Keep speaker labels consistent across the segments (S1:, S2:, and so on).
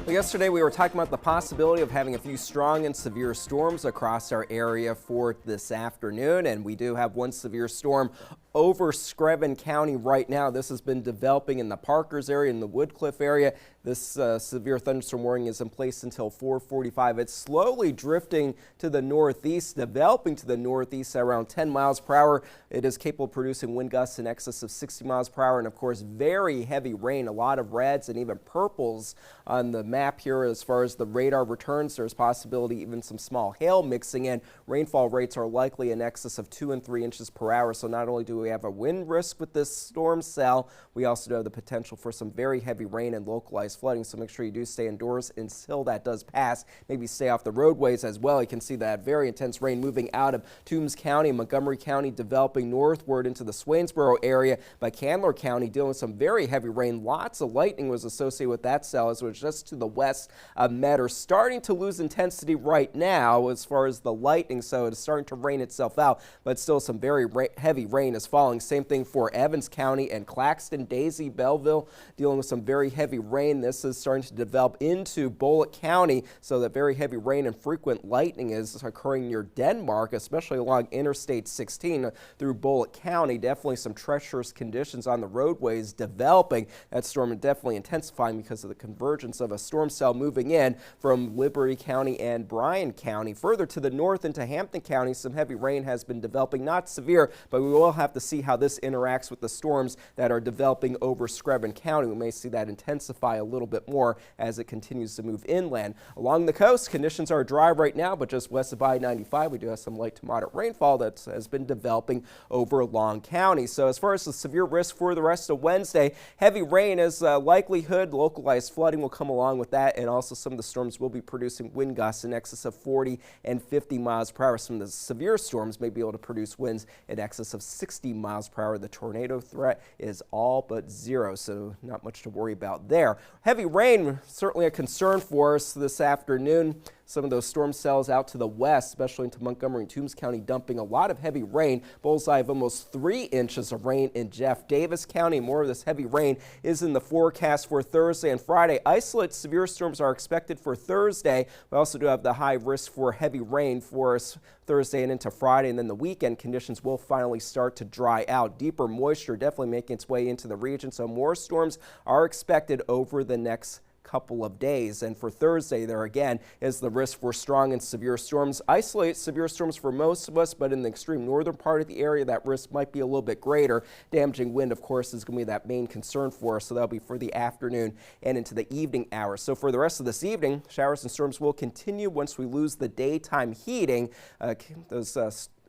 S1: Yesterday, we were talking about the possibility of having a few strong and severe storms across our area for this afternoon, and we do have one severe storm over Screven County right now. This has been developing in the Parkers area, in the Woodcliff area. This severe thunderstorm warning is in place until 4:45. It's slowly drifting to the northeast, developing to the northeast at around 10 miles per hour. It is capable of producing wind gusts in excess of 60 miles per hour, and of course, very heavy rain. A lot of reds and even purples on the map here as far as the radar returns. There's possibility even some small hail mixing in. Rainfall rates are likely in excess of 2 and 3 inches per hour. So not only do we have a wind risk with this storm cell, we also do have the potential for some very heavy rain and localized flooding. So make sure you do stay indoors until that does pass. Maybe stay off the roadways as well. You can see that very intense rain moving out of Toombs County, Montgomery County, developing northward into the Swainsboro area. By Candler County, dealing with some very heavy rain. Lots of lightning was associated with that cell, as it was just to the west of Metter. Starting to lose intensity right now as far as the lightning, so it is starting to rain itself out, but still some very heavy rain is falling. Same thing for Evans County and Claxton, Daisy, Belleville, dealing with some very heavy rain. This is starting to develop into Bullock County, so that very heavy rain and frequent lightning is occurring near Denmark, especially along Interstate 16 through Bullock County. Definitely some treacherous conditions on the roadways developing. That storm is definitely intensifying because of the convergence of a storm cell moving in from Liberty County and Bryan County. Further to the north into Hampton County, some heavy rain has been developing. Not severe, but we will have to see how this interacts with the storms that are developing over Screven County. We may see that intensify a little bit more as it continues to move inland. Along the coast, conditions are dry right now, but just west of I-95, we do have some light to moderate rainfall that has been developing over Long County. So as far as the severe risk for the rest of Wednesday, heavy rain is likelihood. Localized flooding will come along with that, and also some of the storms will be producing wind gusts in excess of 40 and 50 miles per hour. Some of the severe storms may be able to produce winds in excess of 60 miles per hour. The tornado threat is all but zero, so not much to worry about there. Heavy rain, certainly a concern for us this afternoon. Some of those storm cells out to the west, especially into Montgomery and Toombs County, dumping a lot of heavy rain. Bullseye of almost 3 inches of rain in Jeff Davis County. More of this heavy rain is in the forecast for Thursday and Friday. Isolated severe storms are expected for Thursday. We also do have the high risk for heavy rain for us Thursday and into Friday, and then the weekend conditions will finally start to dry out. Deeper moisture definitely making its way into the region, so more storms are expected over the next couple of days. And for Thursday, there again is the risk for strong and severe storms. Isolated severe storms for most of us, but in the extreme northern part of the area, that risk might be a little bit greater. Damaging wind, of course, is going to be that main concern for us, so that'll be for the afternoon and into the evening hours. So for the rest of this evening, showers and storms will continue once we lose the daytime heating.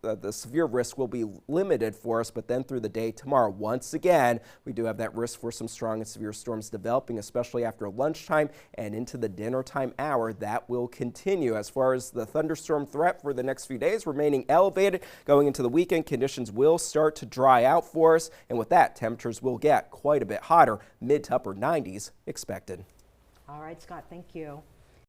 S1: The severe risk will be limited for us, but then through the day tomorrow, once again, we do have that risk for some strong and severe storms developing, especially after lunchtime and into the dinner time hour. That will continue. As far as the thunderstorm threat for the next few days remaining elevated, going into the weekend, conditions will start to dry out for us, and with that, temperatures will get quite a bit hotter, mid to upper 90s expected.
S2: All right, Scott, thank you.